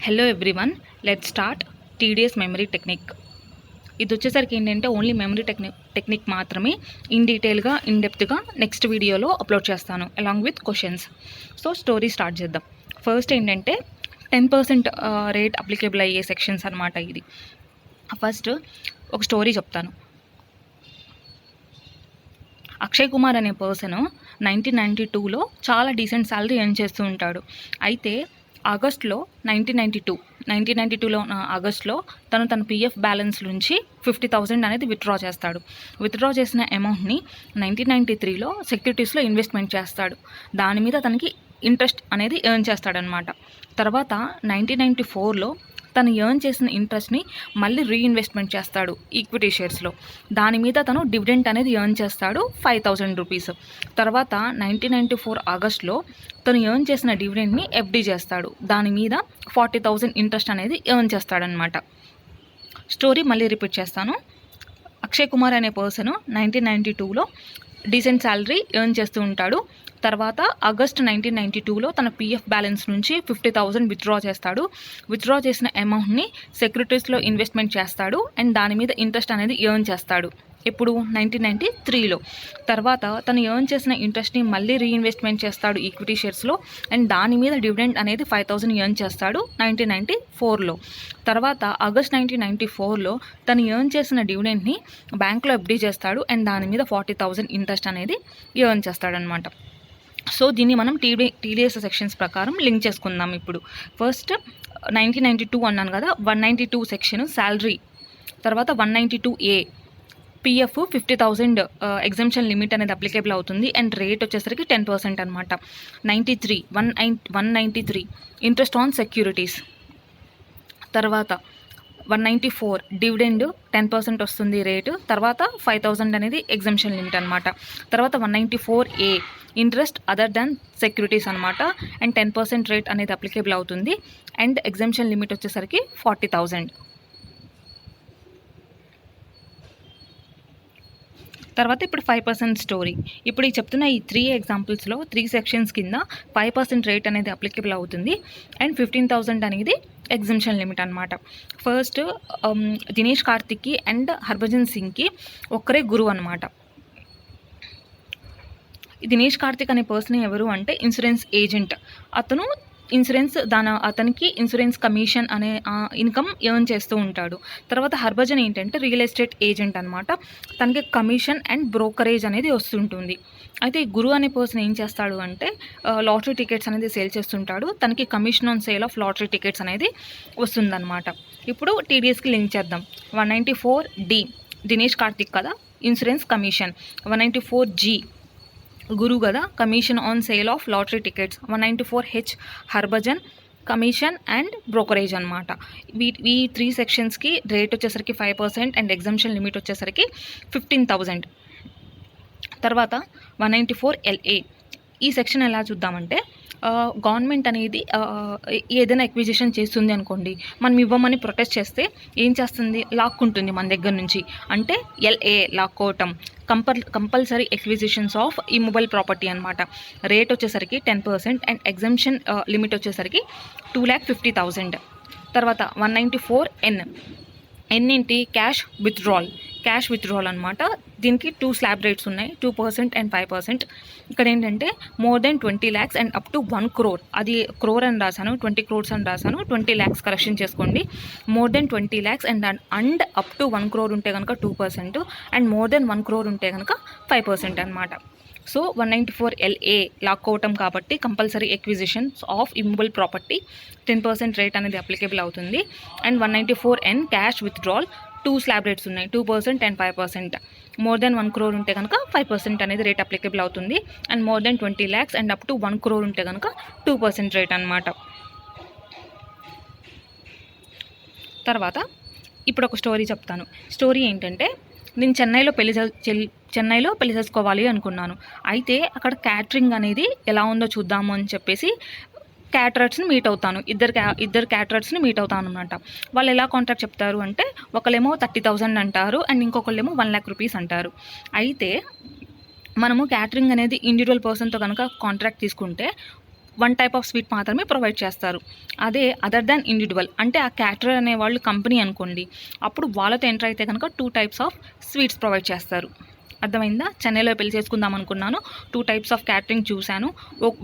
Hello everyone, let start TDS memory technique. ఇది వచ్చేసరికి ఏంటంటే ఓన్లీ మెమరీ టెక్నిక్ మాత్రమే. ఇన్ డీటెయిల్గా డెప్త్గా నెక్స్ట్ వీడియోలో అప్లోడ్ చేస్తాను along with questions. So story start చేద్దాం. ఫస్ట్ ఏంటంటే 10% రేట్ అప్లికేబుల్ అయ్యే సెక్షన్స్ అనమాట. ఇది ఫస్ట్ ఒక స్టోరీ చెప్తాను. అక్షయ్ కుమార్ అనే పర్సన్ 1992లో చాలా డీసెంట్ శాలరీ ఎర్న్ చేస్తూ ఉంటాడు. అయితే ఆగస్ట్లో 1992లో ఆగస్ట్లో తన పిఎఫ్ బ్యాలెన్స్ నుంచి 50,000 అనేది విత్డ్రా చేస్తాడు. విత్డ్రా చేసిన అమౌంట్ని 1993లో సెక్యూరిటీస్లో ఇన్వెస్ట్మెంట్ చేస్తాడు. దాని మీద తనకి ఇంట్రెస్ట్ అనేది ఎర్న్ చేస్తాడనమాట. తర్వాత 1994లో తను ఎర్న్ చేసిన ఇంట్రెస్ట్ని మళ్ళీ రీఇన్వెస్ట్మెంట్ చేస్తాడు ఈక్విటీ షేర్స్లో. దాని మీద తను డివిడెంట్ అనేది ఎర్న్ చేస్తాడు 5,000 రూపీస్. తర్వాత 1994 ఆగస్ట్లో తను ఎర్న్ చేసిన డివిడెంట్ని ఎఫ్డీ చేస్తాడు. దాని మీద 40,000 ఇంట్రెస్ట్ అనేది ఎర్న్ చేస్తాడనమాట. స్టోరీ మళ్ళీ రిపీట్ చేస్తాను. అక్షయ్ కుమార్ అనే పర్సన్ 1992లో డీసెంట్ శాలరీ ఎర్న్ చేస్తూ ఉంటాడు. తర్వాత ఆగస్ట్ 1992లో తన పిఎఫ్ బ్యాలెన్స్ నుంచి 50,000 విత్డ్రా చేస్తాడు. విత్డ్రా చేసిన అమౌంట్ని సెక్యూరిటీస్లో ఇన్వెస్ట్మెంట్ చేస్తాడు అండ్ దాని మీద ఇంట్రెస్ట్ అనేది ఎర్న్ చేస్తాడు. ఇప్పుడు 1993లో తర్వాత తను ఎర్న్ చేసిన ఇంట్రెస్ట్ని మళ్ళీ రీఇన్వెస్ట్మెంట్ చేస్తాడు ఈక్విటీ షేర్స్లో అండ్ దాని మీద డివిడెంట్ అనేది 5,000 ఎర్న్ చేస్తాడు 1994లో. తర్వాత ఆగస్ట్ 1994లో తను ఎర్న్ చేసిన డివిడెంట్ని బ్యాంక్లో ఎఫ్డీ చేస్తాడు అండ్ దాని మీద 40,000 ఇంట్రెస్ట్ అనేది ఎర్న్ చేస్తాడనమాట. సో దీన్ని మనం టీడీఎస్ సెక్షన్స్ ప్రకారం లింక్ చేసుకుందాం. ఇప్పుడు ఫస్ట్ 1992 అన్నాను కదా, 192 సెక్షన్ శాలరీ. తర్వాత 192A పిఎఫ్ 50,000 ఎగ్జంప్షన్ లిమిట్ అనేది అప్లికేబుల్ అవుతుంది అండ్ రేట్ వచ్చేసరికి 10% అనమాట. 193 ఇంట్రెస్ట్ ఆన్ సెక్యూరిటీస్. తర్వాత 194 డివిడెండ్ 10% వస్తుంది రేటు. తర్వాత 5,000 అనేది ఎగ్జంప్షన్ లిమిట్ అనమాట. తర్వాత 194A interest other than securities అనమాట అండ్ 10% రేట్ అనేది అప్లికేబుల్ అవుతుంది అండ్ ఎగ్జంప్షన్ లిమిట్ వచ్చేసరికి 40,000. తర్వాత ఇప్పుడు 5% స్టోరీ. ఇప్పుడు ఈ చెప్తున్న ఈ 3 ఎగ్జాంపుల్స్లో 3 సెక్షన్స్ కింద 5% రేట్ అనేది అప్లికేబుల్ అవుతుంది అండ్ 15,000 అనేది ఎగ్జంప్షన్ లిమిట్ అనమాట. ఫస్ట్ దినేష్ కార్తిక్కి అండ్ హర్భజన్ సింగ్కి ఒక్కరే గురువు అనమాట. దినేష్ కార్తిక్ అనే పర్సన్ ఎవరు అంటే ఇన్సూరెన్స్ ఏజెంట్. అతనికి ఇన్సూరెన్స్ కమిషన్ అనే ఇన్కమ్ ఎర్న్ చేస్తూ ఉంటాడు. తర్వాత హర్భజన్ ఏంటంటే రియల్ ఎస్టేట్ ఏజెంట్ అనమాట. తనకి కమిషన్ అండ్ బ్రోకరేజ్ అనేది వస్తుంటుంది. అయితే ఈ గురు అనే పర్సన్ ఏం చేస్తాడు అంటే లాటరీ టికెట్స్ అనేది సేల్ చేస్తుంటాడు. తనకి commission on sale of lottery tickets అనేది వస్తుందన్నమాట. ఇప్పుడు టీడీఎస్కి లింక్ చేద్దాం. 194D దినేష్ కార్తిక్ కదా, ఇన్సూరెన్స్ కమిషన్. 194G గురు కదా, commission on sale of lottery tickets. 194H Harbhajan commission and brokerage అనమాట. ఈ 3 సెక్షన్స్కి రేట్ వచ్చేసరికి 5% అండ్ ఎగ్జంప్షన్ లిమిట్ వచ్చేసరికి 15,000. తర్వాత 194LA ఈ సెక్షన్ ఎలా చూద్దామంటే గవర్నమెంట్ అనేది ఏదైనా ఎక్విజిషన్ చేస్తుంది అనుకోండి, మనం ఇవ్వమని ప్రొటెస్ట్ చేస్తే ఏం చేస్తుంది, లాక్కుంటుంది మన దగ్గర నుంచి. అంటే LA లాక్కోవటం, compulsory acquisitions of immobile property అనమాట. రేట్ వచ్చేసరికి 10% అండ్ ఎగ్జంప్షన్ లిమిట్ వచ్చేసరికి 2,50,000. తర్వాత 194N ఏంటి, క్యాష్ విత్డ్రాల్ అనమాట. దీనికి 2 స్లాబ్ రేట్స్ ఉన్నాయి, 2% అండ్ 5%. ఇక్కడ ఏంటంటే more than 20 lakhs and up to 1 crore. అది క్రోర్ అని రాశాను, 20 crores అని రాశాను, 20 lakhs కరెక్షన్ చేసుకోండి. More than 20 lakhs and up to 1 crore ఉంటే కనుక 2% అండ్ మోర్ దెన్ 1 crore ఉంటే కనుక 5% అనమాట. సో 194LA లాక్కోవటం కాబట్టి compulsory acquisitions of immobile property 10% rate అనేది అప్లికేబుల్ అవుతుంది. And 194N cash withdrawal 2 slab rates ఉన్నాయి, 2% అండ్ 5%. మోర్ దెన్ 1 crore ఉంటే కనుక 5% అనేది రేట్ అప్లికేబుల్ అవుతుంది and more than 20 lakhs and up to 1 crore ఉంటే కనుక 2% రేట్ అనమాట. తర్వాత ఇప్పుడు ఒక స్టోరీ చెప్తాను. స్టోరీ ఏంటంటే నేను చెన్నైలో పెళ్లి చేసుకోవాలి అనుకున్నాను. అయితే అక్కడ క్యాటరింగ్ అనేది ఎలా ఉందో చూద్దాము అని చెప్పేసి క్యాటరర్స్ని మీట్ అవుతాను. ఇద్దరు క్యాటరర్స్ని మీట్ అవుతాను అనమాట. వాళ్ళు ఎలా కాంట్రాక్ట్ చెప్తారు అంటే ఒకళ్ళేమో 30,000 అంటారు అండ్ ఇంకొకళ్ళేమో 1 lakh రూపీస్ అంటారు. అయితే మనము క్యాటరింగ్ అనేది ఇండివిజువల్ పర్సన్తో కనుక కాంట్రాక్ట్ తీసుకుంటే వన్ టైప్ ఆఫ్ స్వీట్ మాత్రమే ప్రొవైడ్ చేస్తారు. అదే అదర్ దాన్ ఇండివిజువల్ అంటే ఆ క్యాటరర్ అనేవాళ్ళు కంపెనీ అనుకోండి, అప్పుడు వాళ్ళతో ఎంటర్ అయితే కనుక 2 టైప్స్ ఆఫ్ స్వీట్స్ ప్రొవైడ్ చేస్తారు. అర్థమైందా? చెన్నైలో పెళ్లి చేసుకుందాం అనుకున్నాను, 2 టైప్స్ ఆఫ్ క్యాటరింగ్ చూశాను.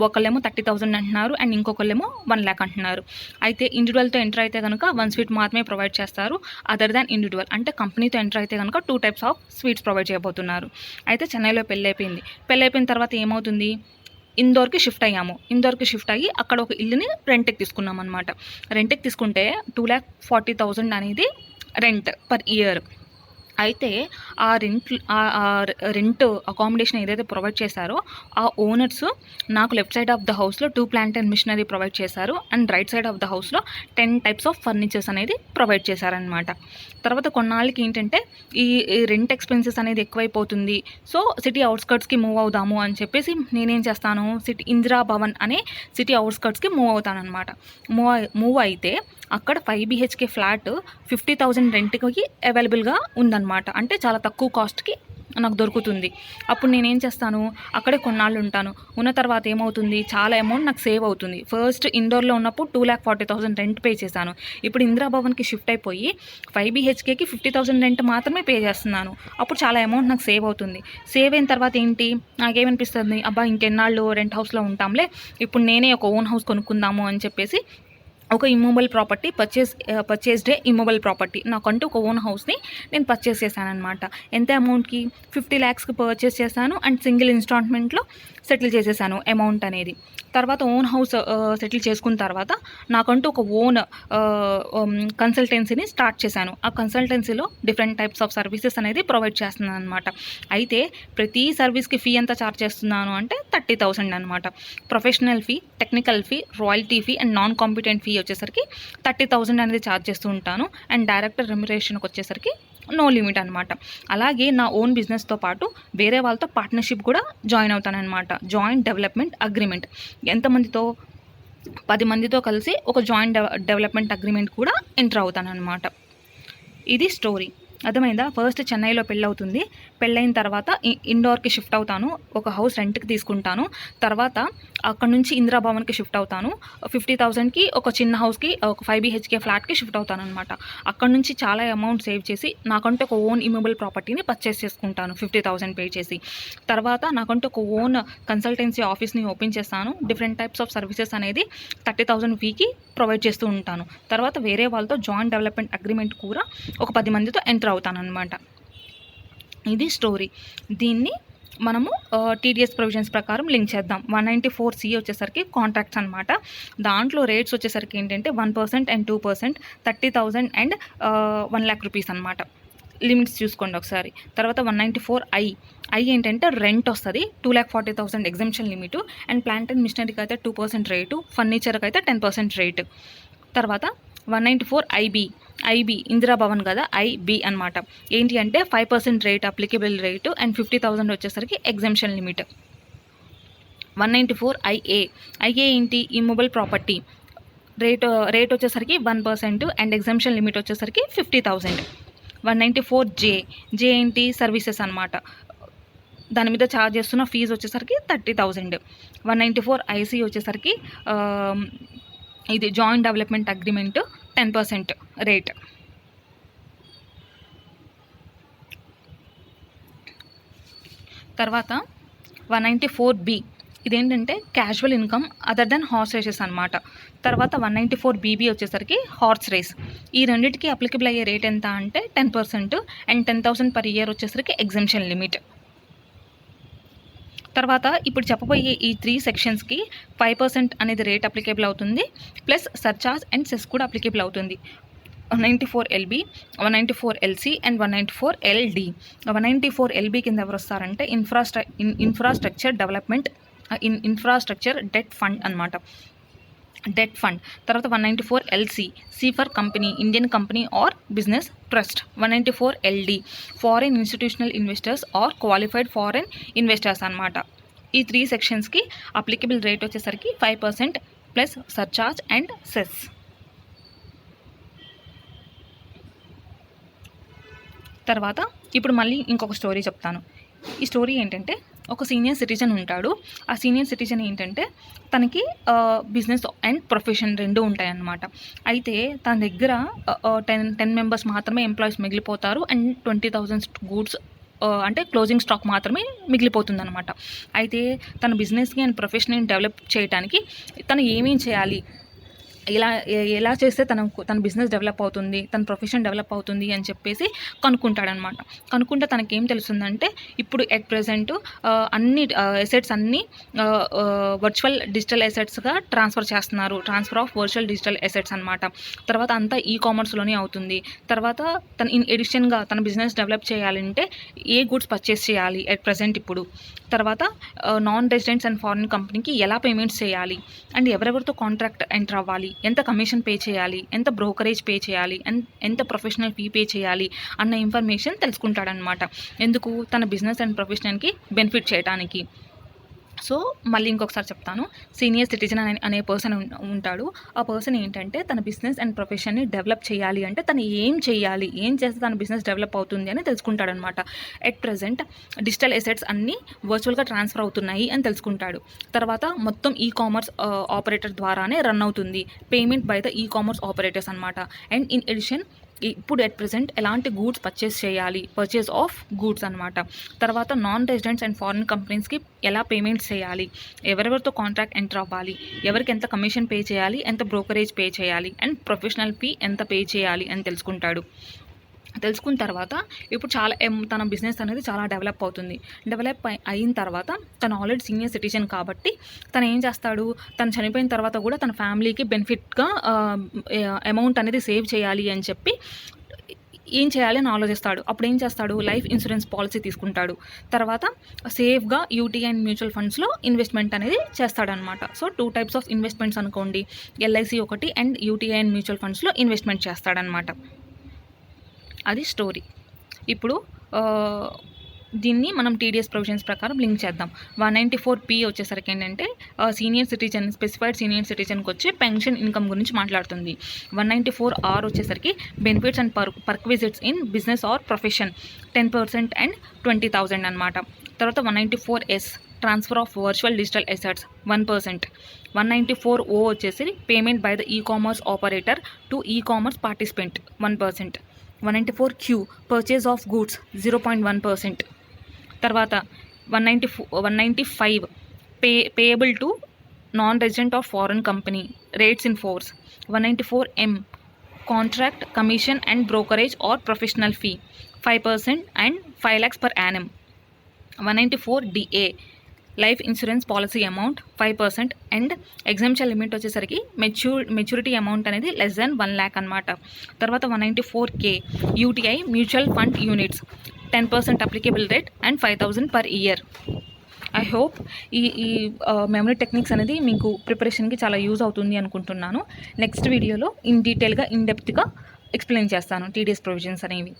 ఒకళ్ళేమో 30,000 అంటున్నారు అండ్ ఇంకొకళ్ళేమో 1,00,000 అంటున్నారు. అయితే ఇండివిజువల్తో ఎంటర్ అయితే కనుక 1 స్వీట్ మాత్రమే ప్రొవైడ్ చేస్తారు. అదర్ దాన్ ఇండివిజువల్ అంటే కంపెనీతో ఎంటర్ అయితే కనుక 2 టైప్స్ ఆఫ్ స్వీట్స్ ప్రొవైడ్ చేయబోతున్నారు. అయితే చెన్నైలో పెళ్ళి అయిపోయిన తర్వాత ఏమవుతుంది, ఇందోర్కి షిఫ్ట్ అయ్యాము. ఇందోర్కి షిఫ్ట్ అయ్యి అక్కడ ఒక ఇల్లుని రెంట్కి తీసుకున్నాం అనమాట. రెంట్కి తీసుకుంటే 2,40,000 అనేది రెంట్ పర్ ఇయర్. అయితే ఆ రెంట్ అకామిడేషన్ ఏదైతే ప్రొవైడ్ చేశారో ఆ ఓనర్స్ నాకు లెఫ్ట్ సైడ్ ఆఫ్ ద హౌస్లో 2 ప్లాంట్ అండ్ మిషనరీ ప్రొవైడ్ చేశారు and right side of the హౌస్లో 10 టైప్స్ ఆఫ్ ఫర్నిచర్స్ అనేది ప్రొవైడ్ చేశారనమాట. తర్వాత కొన్నాళ్ళకి ఏంటంటే ఈ రెంట్ ఎక్స్పెన్సెస్ అనేది ఎక్కువైపోతుంది, సో సిటీ అవుట్స్కర్ట్స్కి మూవ్ అవుదాము అని చెప్పేసి నేనేం చేస్తాను, ఇందిరా భవన్ అనే సిటీ అవుట్స్కర్ట్స్కి మూవ్ అవుతాను అనమాట. మూవ్ అయితే అక్కడ 5 BHK ఫ్లాట్ 50,000 రెంట్కి అవైలబుల్గా ఉందన్నమాట. అంటే చాలా తక్కువ కాస్ట్కి నాకు దొరుకుతుంది. అప్పుడు నేనేం చేస్తాను, అక్కడే కొన్నాళ్ళు ఉంటాను. ఉన్న తర్వాత ఏమవుతుంది, చాలా అమౌంట్ నాకు సేవ్ అవుతుంది. ఫస్ట్ ఇండోర్లో ఉన్నప్పుడు 2,40,000 రెంట్ పే చేశాను. ఇప్పుడు ఇందిరా భవన్కి షిఫ్ట్ అయిపోయి 5 BHKకి 50,000 రెంట్ మాత్రమే పే చేస్తున్నాను. అప్పుడు చాలా అమౌంట్ నాకు సేవ్ అవుతుంది. సేవ్ అయిన తర్వాత ఏంటి, నాకేమనిపిస్తుంది, అబ్బా ఇంకెన్నాళ్ళు రెంట్ హౌస్లో ఉంటాంలే, ఇప్పుడు నేనే ఒక ఓన్ హౌస్ కొనుక్కుందాము అని చెప్పేసి ఒక ఇమ్మూవబుల్ ప్రాపర్టీ పర్చేస్డే ఇమ్మూవబుల్ ప్రాపర్టీ నాకంటూ ఒక ఓన్ హౌస్ని నేను పర్చేస్ చేశాను అనమాట. ఎంత అమౌంట్కి, 50 lakhsకి పర్చేస్ చేశాను అండ్ సింగిల్ ఇన్స్టాల్మెంట్లో సెటిల్ చేసేసాను అమౌంట్ అనేది. తర్వాత ఓన్ హౌస్ సెటిల్ చేసుకున్న తర్వాత నాకంటూ ఒక ఓన్ కన్సల్టెన్సీని స్టార్ట్ చేశాను. ఆ కన్సల్టెన్సీలో డిఫరెంట్ టైప్స్ ఆఫ్ సర్వీసెస్ అనేది ప్రొవైడ్ చేస్తున్నాను అనమాట. అయితే ప్రతి సర్వీస్కి ఫీ ఎంత ఛార్జ్ చేస్తున్నాను అంటే 30,000 అనమాట. Professional fee, technical fee, royalty fee and non competent fee వచ్చేసరికి 30,000 అనేది ఛార్జ్ చేస్తూ ఉంటాను. అండ్ డైరెక్టర్ రెమ్యునరేషన్కి వచ్చేసరికి నో లిమిట్ అనమాట. అలాగే నా ఓన్ బిజినెస్తో పాటు వేరే వాళ్ళతో పార్ట్నర్షిప్ కూడా జాయిన్ అవుతానన్నమాట. జాయింట్ డెవలప్మెంట్ అగ్రిమెంట్, ఎంతమందితో, 10 మందితో కలిసి ఒక జాయింట్ డెవలప్మెంట్ అగ్రిమెంట్ కూడా ఎంటర్ అవుతానన్నమాట. ఇది స్టోరీ. అర్థమైందా? ఫస్ట్ చెన్నైలో పెళ్ళవుతుంది. పెళ్ళైన తర్వాత ఇండోర్కి షిఫ్ట్ అవుతాను, ఒక హౌస్ రెంట్కి తీసుకుంటాను. తర్వాత అక్కడ నుంచి ఇందిరా భవన్కి షిఫ్ట్ అవుతాను. 50,000కి ఒక చిన్న హౌస్కి, ఒక 5 BHK ఫ్లాట్కి షిఫ్ట్ అవుతాను అనమాట. అక్కడ నుంచి చాలా అమౌంట్ సేవ్ చేసి నాకంటూ ఒక ఓన్ ఇమ్మూవబుల్ ప్రాపర్టీని పర్చేస్ చేసుకుంటాను 50,000 పే చేసి. తర్వాత నాకంటూ ఒక ఓన్ కన్సల్టెన్సీ ఆఫీస్ని ఓపెన్ చేస్తాను. డిఫరెంట్ టైప్స్ ఆఫ్ సర్వీసెస్ అనేది 30,000 ఫీకి ప్రొవైడ్ చేస్తూ ఉంటాను. తర్వాత వేరే వాళ్ళతో జాయింట్ డెవలప్మెంట్ అగ్రిమెంట్ కూడా ఒక 10 మందితో ఎంటర్ అవుతానన్నమాట. ఇది స్టోరీ. దీన్ని మనము TDS ప్రొవిజన్స్ ప్రకారం లింక్ చేద్దాం. 194C వచ్చేసరికి కాంట్రాక్ట్స్ అనమాట. దాంట్లో రేట్స్ వచ్చేసరికి ఏంటంటే 1% అండ్ 2%, 30,000 అండ్ 1,00,000 రూపీస్ అనమాట. లిమిట్స్ చూసుకోండి ఒకసారి. తర్వాత 194I ఏంటంటే రెంట్ వస్తుంది, 2,40,000 exemption limit and plant and మిషనరీకి అయితే 2% రేటు, ఫర్నిచర్కి అయితే 10% రేటు. తర్వాత 194IB ఇందిరా భవన్ కదా, IB అనమాట. ఏంటి అంటే 5% రేట్ అప్లికబుల్ రేటు అండ్ 50,000 వచ్చేసరికి ఎగ్జంప్షన్ లిమిట్. 194IA ఏంటి, ఇమ్మూవబుల్ ప్రాపర్టీ, రేట్ వచ్చేసరికి 1% అండ్ ఎగ్జంప్షన్ లిమిట్ వచ్చేసరికి 50,000. 194J ఏంటి, సర్వీసెస్ అనమాట. దాని మీద ఛార్జ్ చేస్తున్న ఫీజు వచ్చేసరికి 30,000. 194IC వచ్చేసరికి ఇది జాయింట్ డెవలప్మెంట్ అగ్రిమెంట్, 10% రేట్. తర్వాత 194B ఇదేంటంటే casual income other than horse races అనమాట. తర్వాత 194BB వచ్చేసరికి హార్స్ రేస్. ఈ రెండింటికి అప్లికబుల్ అయ్యే రేట్ ఎంత అంటే 10% అండ్ 10,000 పర్ ఇయర్ వచ్చేసరికి ఎగ్జంప్షన్ లిమిట్. తర్వాత ఇప్పుడు చెప్పబోయే ఈ 3 సెక్షన్స్కి 5% అనేది రేట్ అప్లికేబుల్ అవుతుంది, ప్లస్ సర్చార్జ్ అండ్ సెస్ కూడా అప్లికేబుల్ అవుతుంది. 194LB, 194LC and 194LD. 194LB కింద ఎవరు వస్తారంటే infrastructure development, infrastructure debt fund అనమాట, డెట్ ఫండ్. తర్వాత 194LC C for company, Indian company or business trust. 194LD foreign institutional investors or qualified foreign investors అనమాట. ఈ 3 సెక్షన్స్కి applicable rate వచ్చేసరికి 5% plus surcharge and cess. తర్వాత ఇప్పుడు మళ్ళీ ఇంకొక స్టోరీ చెప్తాను. ఈ స్టోరీ ఏంటంటే ఒక సీనియర్ సిటిజన్ ఉంటాడు. ఆ సీనియర్ సిటిజన్ ఏంటంటే తనకి బిజినెస్ అండ్ ప్రొఫెషన్ 2 ఉంటాయన్నమాట. అయితే తన దగ్గర 10 మెంబర్స్ మాత్రమే ఎంప్లాయీస్ మిగిలిపోతారు. అండ్ 20,000 గూడ్స్ అంటే క్లోజింగ్ స్టాక్ మాత్రమే మిగిలిపోతుందన్నమాట. అయితే తన బిజినెస్‌ని అండ్ ప్రొఫెషన్‌ని డెవలప్ చేయటానికి తను ఏమేం చేయాలి? ఎలా చేస్తే తన బిజినెస్ డెవలప్ అవుతుంది, తన ప్రొఫెషన్ డెవలప్ అవుతుంది అని చెప్పేసి కనుక్కుంటాడనమాట. కనుక్కుంటే తనకేం తెలుస్తుందంటే ఇప్పుడు ఎట్ ప్రెజెంట్ అన్ని ఎసెట్స్ అన్నీ వర్చువల్ డిజిటల్ ఎసెట్స్గా ట్రాన్స్ఫర్ చేస్తున్నారు. Transfer of virtual digital assets అనమాట. తర్వాత అంతా కామర్స్లోనే అవుతుంది. తర్వాత తన ఇన్ ఎడిషన్గా తన బిజినెస్ డెవలప్ చేయాలంటే ఏ గూడ్స్ పర్చేస్ చేయాలి ఎట్ ప్రెజెంట్ ఇప్పుడు. తర్వాత నాన్ రెసిడెంట్స్ అండ్ ఫారిన్ కంపెనీకి ఎలా పేమెంట్స్ చేయాలి, అండ్ ఎవరెవరితో కాంట్రాక్ట్ ఎంటర్ అవ్వాలి, ఎంత కమిషన్ పే చేయాలి, ఎంత బ్రోకరేజ్ పే చేయాలి, ఎంత ప్రొఫెషనల్ ఫీ పే చేయాలి అన్న ఇన్ఫర్మేషన్ తెలుసుకుంటాడనమాట. ఎందుకు? తన బిజినెస్ అండ్ ప్రొఫెషన్కి బెనిఫిట్ చేయడానికి. సో మళ్ళీ ఇంకొకసారి చెప్తాను. సీనియర్ సిటిజన్ అనే పర్సన్ ఉంటాడు. ఆ పర్సన్ ఏంటంటే తన బిజినెస్ అండ్ ప్రొఫెషన్ని డెవలప్ చేయాలి అంటే తను ఏం చేయాలి, ఏం చేస్తే తన బిజినెస్ డెవలప్ అవుతుంది అని తెలుసుకుంటాడనమాట. ఎట్ ప్రెజెంట్ డిజిటల్ ఎసెట్స్ అన్నీ వర్చువల్గా ట్రాన్స్ఫర్ అవుతున్నాయి అని తెలుసుకుంటాడు. తర్వాత మొత్తం కామర్స్ ఆపరేటర్ ద్వారానే రన్ అవుతుంది. Payment by the commerce operators అనమాట. అండ్ ఇన్ ఎడిషన్ ఇప్పుడు ఎట్ ప్రెజెంట్ ఎలాంటి గూడ్స్ పర్చేస్ ఆఫ్ గూడ్స్ అనమాట. తర్వాత నాన్ రెసిడెంట్స్ అండ్ ఫారిన్ కంపెనీస్కి ఎలా పేమెంట్స్ చేయాలి, ఎవరెవరితో కాంట్రాక్ట్ ఎంటర్ అవ్వాలి, ఎవరికి ఎంత కమిషన్ పే చేయాలి, ఎంత బ్రోకరేజ్ పే చేయాలి, అండ్ ప్రొఫెషనల్ ఫీ ఎంత పే చేయాలి అని తెలుసుకుంటాడు. తెలుసుకున్న తర్వాత ఇప్పుడు తన బిజినెస్ అనేది చాలా డెవలప్ అవుతుంది. డెవలప్ అయిన తర్వాత తను ఆల్రెడీ సీనియర్ సిటిజన్ కాబట్టి తను ఏం చేస్తాడు, తను చనిపోయిన తర్వాత కూడా తన ఫ్యామిలీకి బెనిఫిట్గా అమౌంట్ అనేది సేవ్ చేయాలి అని చెప్పి ఏం చేయాలి అని ఆలోచిస్తాడు. అప్పుడు ఏం చేస్తాడు, లైఫ్ ఇన్సూరెన్స్ పాలసీ తీసుకుంటాడు. తర్వాత సేఫ్గా యూటీఐ అండ్ మ్యూచువల్ ఫండ్స్లో ఇన్వెస్ట్మెంట్ అనేది చేస్తాడనమాట. సో 2 టైప్స్ ఆఫ్ ఇన్వెస్ట్మెంట్స్ అనుకోండి, ఎల్ఐసి ఒకటి అండ్ యూటీఐ అండ్ మ్యూచువల్ ఫండ్స్లో ఇన్వెస్ట్మెంట్ చేస్తాడనమాట. అది స్టోరీ. ఇప్పుడు దీన్ని మనం టీడీఎస్ ప్రొవిజన్స్ ప్రకారం లింక్ చేద్దాం. 194P వచ్చేసరికి ఏంటంటే స్పెసిఫైడ్ సీనియర్ సిటిజన్కి వచ్చే పెన్షన్ ఇన్కమ్ గురించి మాట్లాడుతుంది. 194R వచ్చేసరికి benefits and perquisites in business or profession 10% and 20,000 అనమాట. తర్వాత 194S transfer of virtual digital assets 1%. 194O వచ్చేసి payment by the commerce operator to commerce participant 1%. 194Q purchase of goods 0.1%. తర్వాత 195 payable to non resident or foreign company rates in force. 194M contract commission and brokerage or professional fee 5% and 5 lakhs per annum. 194DA life insurance policy amount 5% and exemption limit వచ్చేసరికి maturity amount అనేది less than 1 lakh అనమాట. తర్వాత 194K UTI mutual fund units 10% applicable rate and 5,000 per year. I hope ఈ memory techniques అనేది మీకు ప్రిపరేషన్కి చాలా use అవుతుంది అనుకుంటున్నాను. నెక్స్ట్ వీడియోలో ఇన్ డీటెయిల్గా ఇన్ డెప్త్గా ఎక్స్ప్లెయిన్ చేస్తాను టీడీఎస్ ప్రొవిజన్స్ అనేవి.